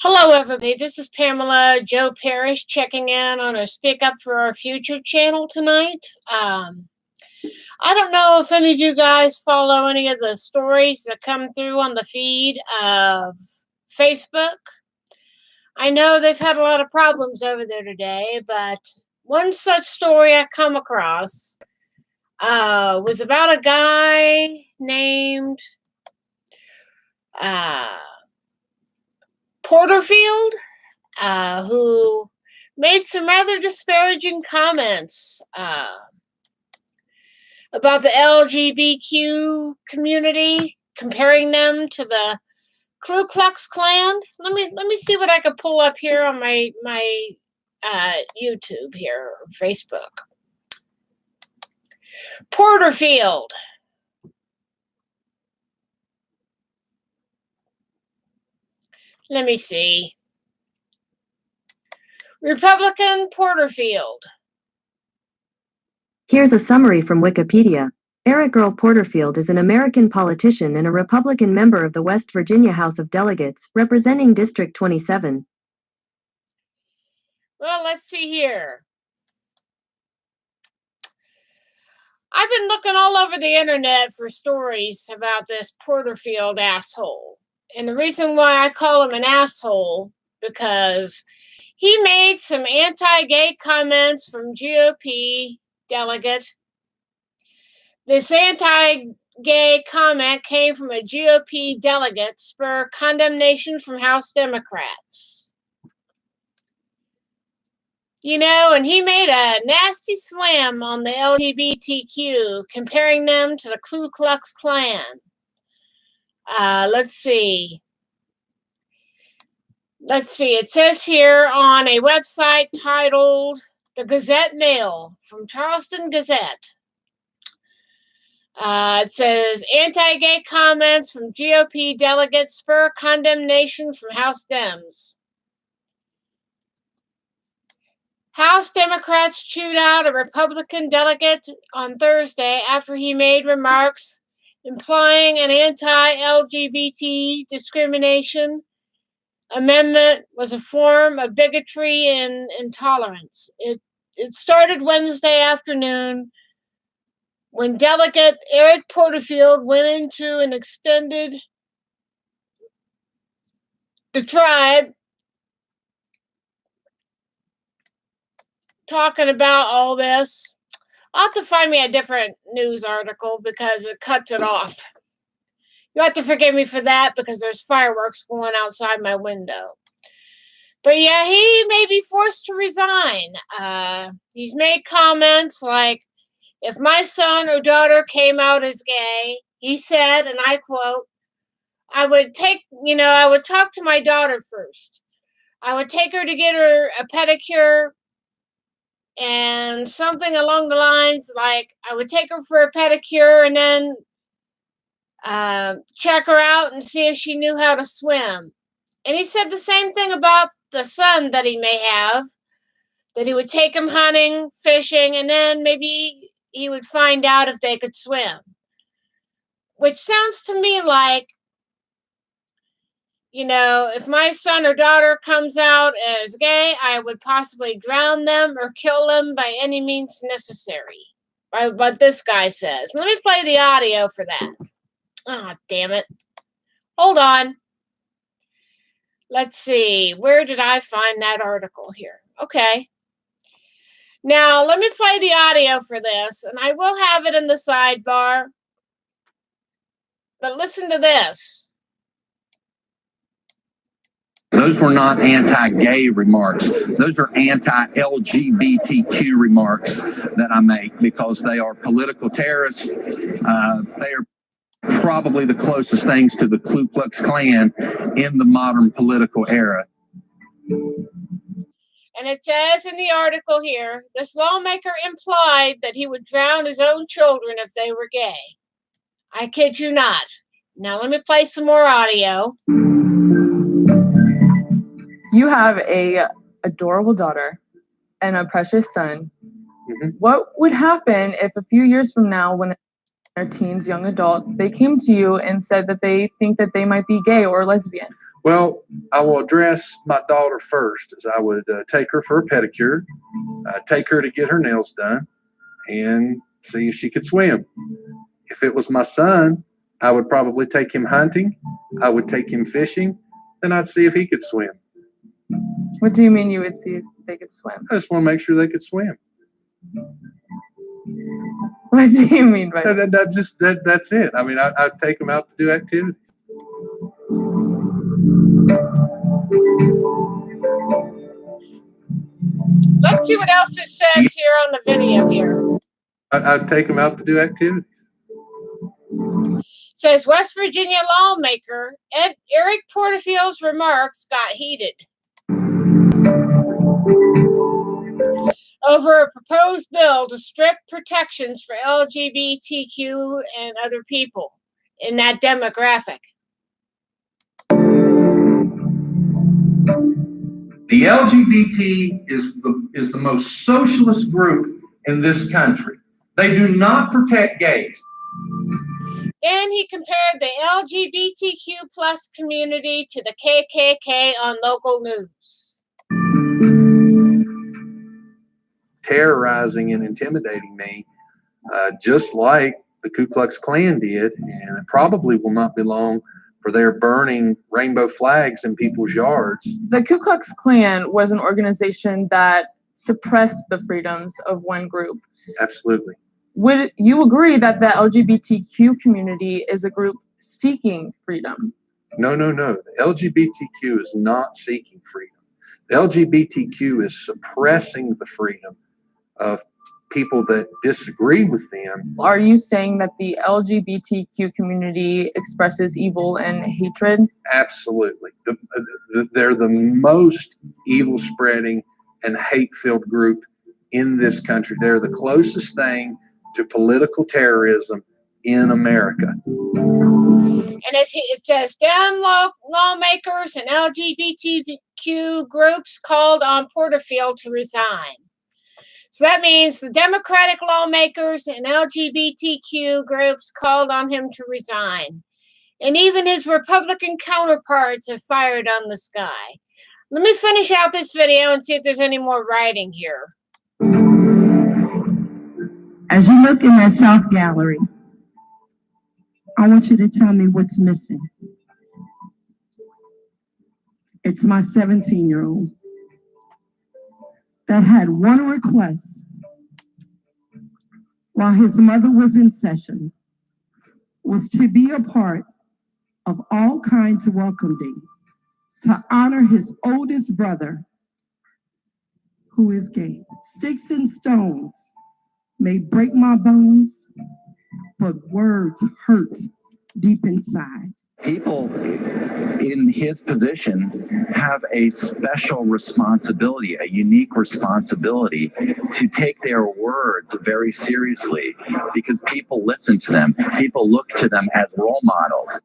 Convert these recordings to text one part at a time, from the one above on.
Hello, everybody. This is Pamela Joe Parrish checking in on a Speak Up for Our Future channel tonight. I don't know if any of you guys follow any of the stories that come through on the feed of Facebook. I know they've had a lot of problems over there today, but one such story I come across was about a guy named Porterfield, who made some rather disparaging comments about the LGBTQ community, comparing them to the Ku Klux Klan. Let me see what I can pull up here on my YouTube here, or Facebook. Porterfield. Let me see. Republican Porterfield. Here's a summary from Wikipedia. Eric Earl Porterfield is an American politician and a Republican member of the West Virginia House of Delegates, representing District 27. Well, let's see here. I've been looking all over the internet for stories about this Porterfield asshole. And the reason why I call him an asshole, because he made some anti-gay comments from GOP delegate. This anti-gay comment came from a GOP delegate, spur condemnation from House Democrats. You know, and he made a nasty slam on the LGBTQ, comparing them to the Ku Klux Klan. Let's see. It says here on a website titled The Gazette Mail from Charleston Gazette. It says, anti-gay comments from GOP delegates spur condemnation from House Dems. House Democrats chewed out a Republican delegate on Thursday after he made remarks implying an anti-LGBT discrimination amendment was a form of bigotry and intolerance. It started Wednesday afternoon when Delegate Eric Porterfield went into and extended the tribe talking about all this. I'll have to find me a different news article because it cuts it off. You have to forgive me for that because there's fireworks going outside my window. But yeah, he may be forced to resign. He's made comments like, if my son or daughter came out as gay, he said, and I quote, I would talk to my daughter first. I would take her to get her a pedicure, and something along the lines like, I would take her for a pedicure and then check her out and see if she knew how to swim. And he said the same thing about the son that he may have, that he would take him hunting, fishing, and then maybe he would find out if they could swim. Which sounds to me like, you know, if my son or daughter comes out as gay, I would possibly drown them or kill them by any means necessary. By what this guy says. Let me play the audio for that. Oh, damn it. Hold on. Let's see. Where did I find that article here? Okay. Now, let me play the audio for this, and I will have it in the sidebar. But listen to this. Those were not anti-gay remarks. Those are anti-LGBTQ remarks that I make because they are political terrorists. They are probably the closest things to the Ku Klux Klan in the modern political era. And it says in the article here, this lawmaker implied that he would drown his own children if they were gay. I kid you not. Now let me play some more audio. You have a adorable daughter and a precious son. Mm-hmm. What would happen if a few years from now, when they're teens, young adults, they came to you and said that they think that they might be gay or lesbian? Well, I will address my daughter first, as I would take her for a pedicure, take her to get her nails done, and see if she could swim. If it was my son, I would probably take him hunting. I would take him fishing, and I'd see if he could swim. What do you mean you would see if they could swim? I just want to make sure they could swim. What do you mean by that? That's it. I mean, I'd take them out to do activities. Let's see what else it says here on the video here. I'd take them out to do activities. It says West Virginia lawmaker Eric Porterfield's remarks got heated over a proposed bill to strip protections for LGBTQ and other people in that demographic. The LGBT is the most socialist group in this country. They do not protect gays. Then he compared the LGBTQ plus community to the KKK on local news. Terrorizing and intimidating me, just like the Ku Klux Klan did, and it probably will not be long for their burning rainbow flags in people's yards. The Ku Klux Klan was an organization that suppressed the freedoms of one group. Absolutely. Would you agree that the LGBTQ community is a group seeking freedom? No. The LGBTQ is not seeking freedom. The LGBTQ is suppressing the freedom of people that disagree with them. Are you saying that the LGBTQ community expresses evil and hatred? Absolutely. They're the most evil spreading and hate-filled group in this country. They're the closest thing to political terrorism in America. And it says, Dem lawmakers and LGBTQ groups called on Porterfield to resign. So that means the Democratic lawmakers and LGBTQ groups called on him to resign. And even his Republican counterparts have fired on the sky. Let me finish out this video and see if there's any more writing here. As you look in that South Gallery, I want you to tell me what's missing. It's my 17-year-old that had one request while his mother was in session, was to be a part of all kinds of welcome day, to honor his oldest brother, who is gay. Sticks and stones may break my bones, but words hurt deep inside. People in his position have a special responsibility, a unique responsibility to take their words very seriously because people listen to them. People look to them as role models.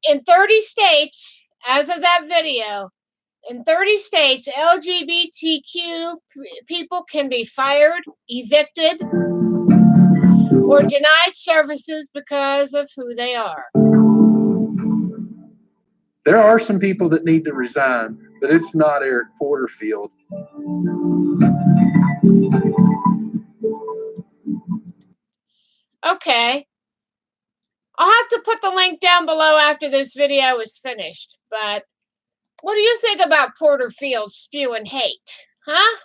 In 30 states, as of that video, in 30 states, LGBTQ people can be fired, evicted, or denied services because of who they are. There are some people that need to resign, but it's not Eric Porterfield. Okay. I'll have to put the link down below after this video is finished, but what do you think about Porterfield spewing hate? Huh?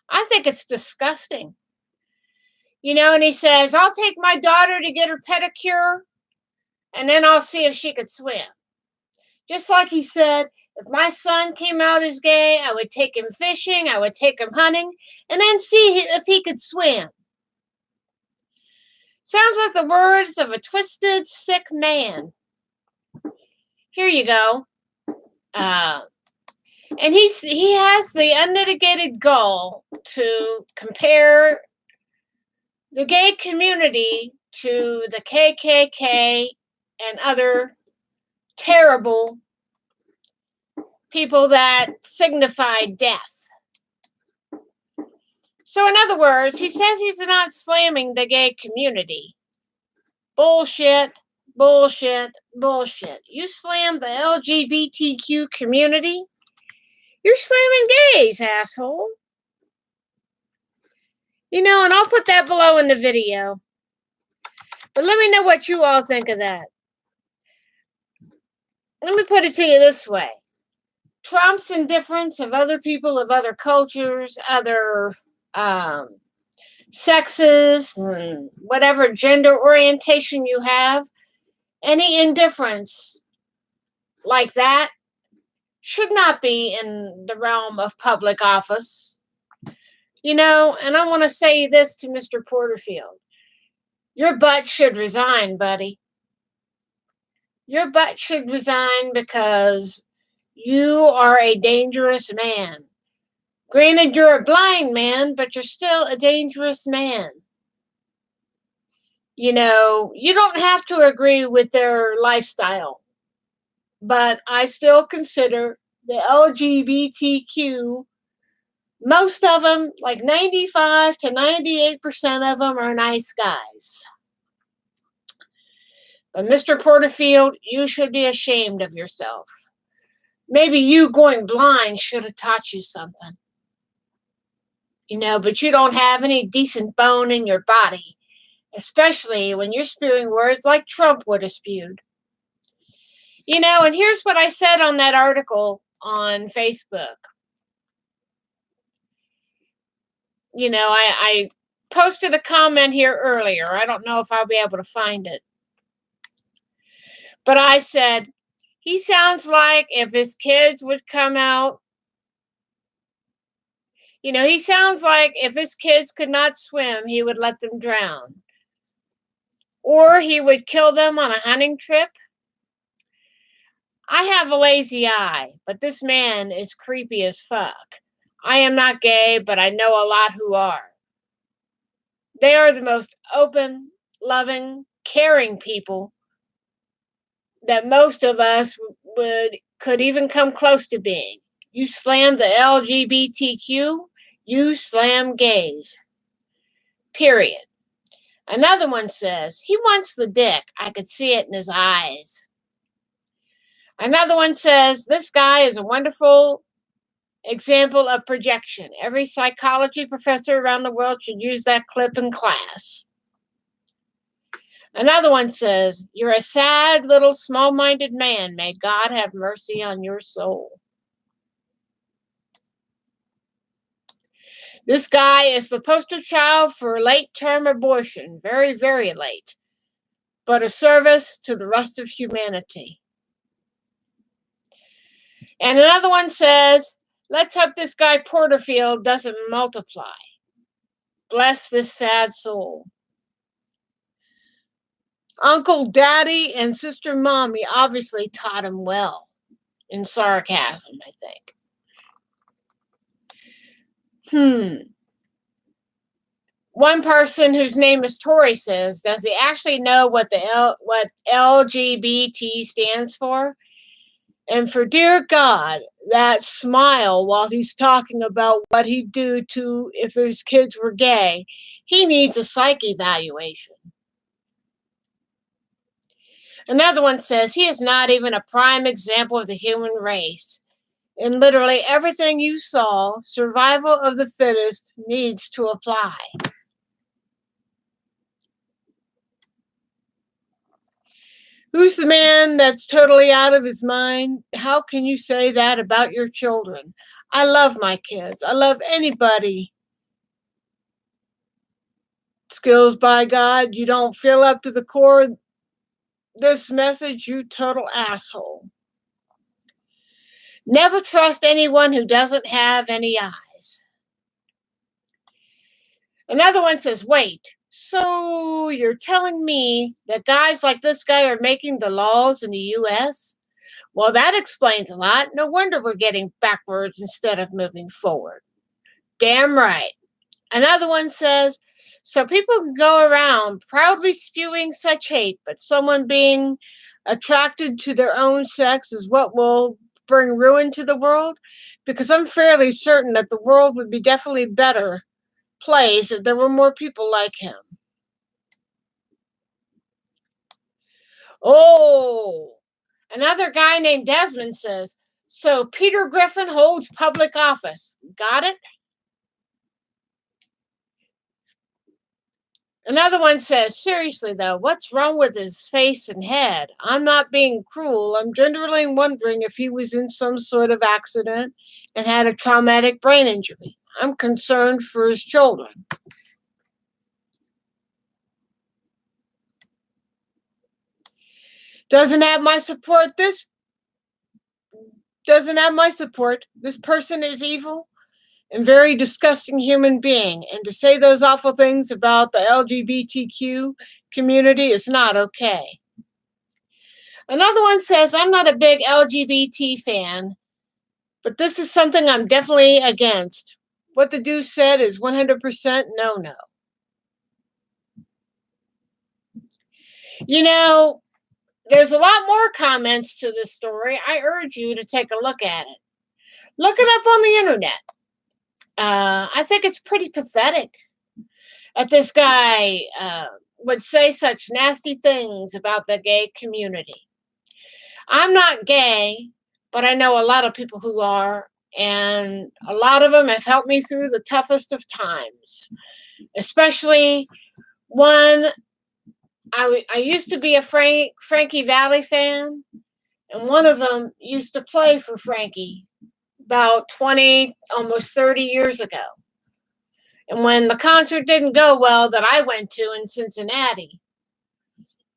I think it's disgusting. You know, and he says, I'll take my daughter to get her pedicure, and then I'll see if she could swim. Just like he said, if my son came out as gay, I would take him fishing, I would take him hunting, and then see if he could swim. Sounds like the words of a twisted, sick man. Here you go. And he has the unmitigated goal to compare the gay community to the KKK and other terrible people that signify death. So in other words, he says he's not slamming the gay community. Bullshit. Bullshit. Bullshit. You slam the LGBTQ community? You're slamming gays, asshole. And I'll put that below in the video. But let me know what you all think of that. Let me put it to you this way. Trump's indifference of other people of other cultures, other sexes, and whatever gender orientation you have, any indifference like that should not be in the realm of public office. And I want to say this to Mr. Porterfield. Your butt should resign, buddy. Your butt should resign because you are a dangerous man. Granted, you're a blind man, but you're still a dangerous man. You don't have to agree with their lifestyle, but I still consider the LGBTQ, most of them, like 95 to 98% of them, are nice guys. But Mr. Porterfield, you should be ashamed of yourself. Maybe you going blind should have taught you something. But you don't have any decent bone in your body, especially when you're spewing words like Trump would have spewed. And here's what I said on that article on Facebook. I posted a comment here earlier. I don't know if I'll be able to find it. But I said, he sounds like if his kids would come out, he sounds like if his kids could not swim, he would let them drown. Or he would kill them on a hunting trip. I have a lazy eye, but this man is creepy as fuck. I am not gay, but I know a lot who are. They are the most open, loving, caring people that most of us could even come close to being. You slam the LGBTQ, you slam gays. Period. Another one says, he wants the dick. I could see it in his eyes. Another one says, this guy is a wonderful example of projection. Every psychology professor around the world should use that clip in class. Another one says, you're a sad little small-minded man. May God have mercy on your soul. This guy is the poster child for late-term abortion. Very, very late. But a service to the rest of humanity. And another one says, let's hope this guy Porterfield doesn't multiply. Bless this sad soul. Uncle Daddy and Sister Mommy obviously taught him well. In sarcasm, I think. One person whose name is Tori says, does he actually know what what LGBT stands for? And for dear God, that smile while he's talking about what he'd do to if his kids were gay, he needs a psych evaluation. Another one says, he is not even a prime example of the human race. In literally everything you saw, survival of the fittest needs to apply. Who's the man that's totally out of his mind? How can you say that about your children? I love my kids. I love anybody. Skills by God, you don't feel up to the core this message, you total asshole. Never trust anyone who doesn't have any eyes. Another one says, wait, so you're telling me that guys like this guy are making the laws in the U.S.? Well, that explains a lot. No wonder we're getting backwards instead of moving forward. Damn right. Another one says, so people can go around proudly spewing such hate, but someone being attracted to their own sex is what will bring ruin to the world? Because I'm fairly certain that the world would be definitely better place if there were more people like him. Oh, another guy named Desmond says, so Peter Griffin holds public office. Got it? Another one says, seriously though, what's wrong with his face and head? I'm not being cruel. I'm genuinely wondering if he was in some sort of accident and had a traumatic brain injury. I'm concerned for his children. Doesn't have my support. This person is evil and very disgusting human being. And to say those awful things about the LGBTQ community is not okay. Another one says, I'm not a big LGBT fan, but this is something I'm definitely against. What the dude said is 100% no. You know, there's a lot more comments to this story. I urge you to take a look at it. Look it up on the internet. I think it's pretty pathetic that this guy would say such nasty things about the gay community. I'm not gay, but I know a lot of people who are, and a lot of them have helped me through the toughest of times, especially when I used to be a Frankie Valli fan, and one of them used to play for Frankie about 20, almost 30 years ago. And when the concert didn't go well that I went to in Cincinnati,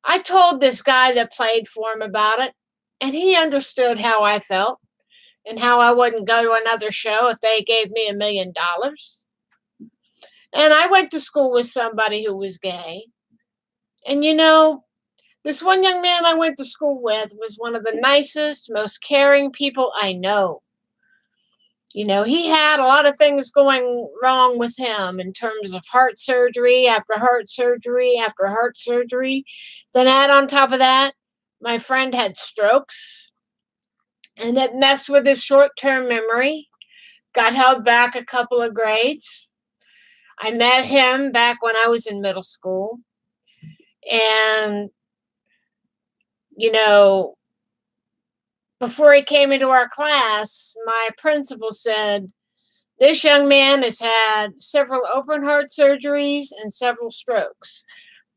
I told this guy that played for him about it, and he understood how I felt and how I wouldn't go to another show if they gave me $1 million. And I went to school with somebody who was gay. And you know, this one young man I went to school with was one of the nicest, most caring people I know. You know, he had a lot of things going wrong with him in terms of heart surgery after heart surgery after heart surgery. Then add on top of that, my friend had strokes, and it messed with his short-term memory, got held back a couple of grades. I met him back when I was in middle school. And, you know, before he came into our class, my principal said, this young man has had several open heart surgeries and several strokes.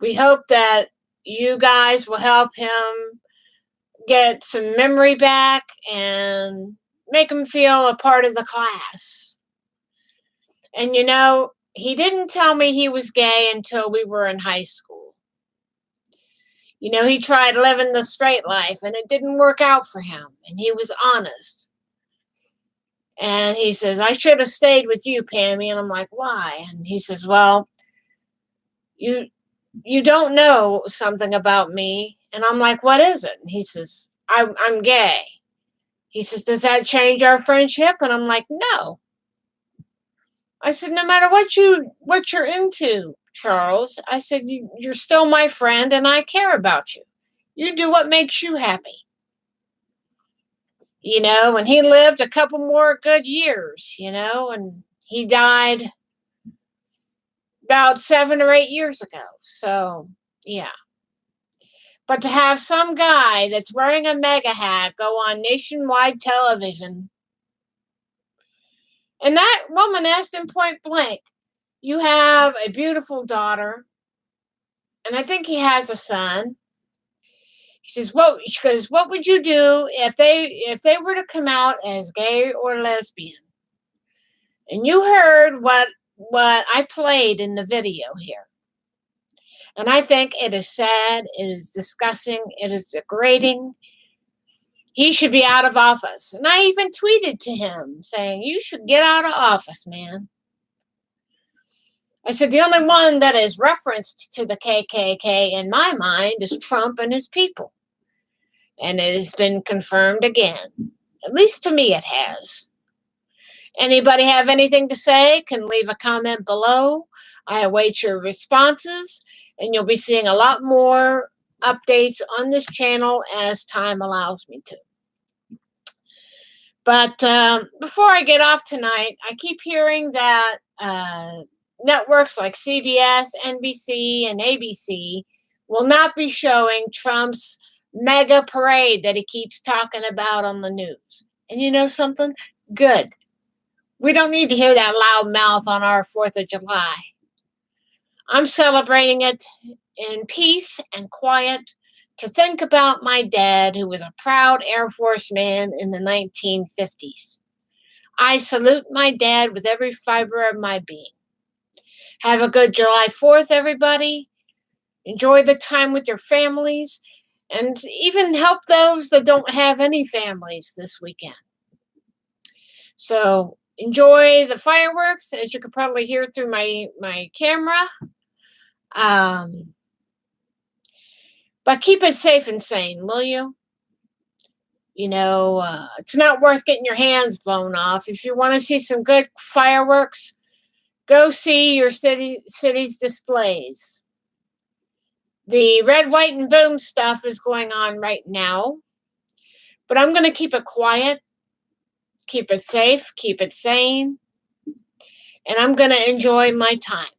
We hope that you guys will help him get some memory back and make him feel a part of the class. And, you know, he didn't tell me he was gay until we were in high school. You know, he tried living the straight life and it didn't work out for him. And he was honest. And he says, I should have stayed with you, Pammy. And I'm like, why? And he says, well, you don't know something about me. And I'm like, what is it? And he says, I'm gay. He says, does that change our friendship? And I'm like, no. I said, no matter what you're into, Charles, I said, you're still my friend and I care about you. You do what makes you happy. You know, and he lived a couple more good years, you know, and he died about 7 or 8 years ago. So, yeah. But to have some guy that's wearing a mega hat go on nationwide television, and that woman asked him point blank, you have a beautiful daughter, and I think he has a son. She says, what would you do if they were to come out as gay or lesbian? And you heard what I played in the video here. And I think it is sad, it is disgusting, it is degrading. He should be out of office. And I even tweeted to him saying, you should get out of office, man. I said, the only one that is referenced to the KKK in my mind is Trump and his people. And it has been confirmed again. At least to me it has. Anybody have anything to say can leave a comment below. I await your responses, and you'll be seeing a lot more updates on this channel as time allows me to. But before I get off tonight, I keep hearing that networks like CBS, NBC, and ABC will not be showing Trump's mega parade that he keeps talking about on the news. And you know something? Good. We don't need to hear that loud mouth on our 4th of July. I'm celebrating it in peace and quiet to think about my dad, who was a proud Air Force man in the 1950s. I salute my dad with every fiber of my being. Have a good July 4th, everybody. Enjoy the time with your families, and even help those that don't have any families this weekend. So enjoy the fireworks, as you could probably hear through my camera. But keep it safe and sane, will you? You know, it's not worth getting your hands blown off. If you want to see some good fireworks, go see your city's displays. The red, white, and boom stuff is going on right now. But I'm going to keep it quiet, keep it safe, keep it sane, and I'm going to enjoy my time.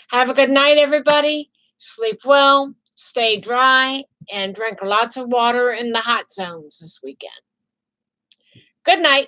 Have a good night, everybody. Sleep well, stay dry, and drink lots of water in the hot zones this weekend. Good night.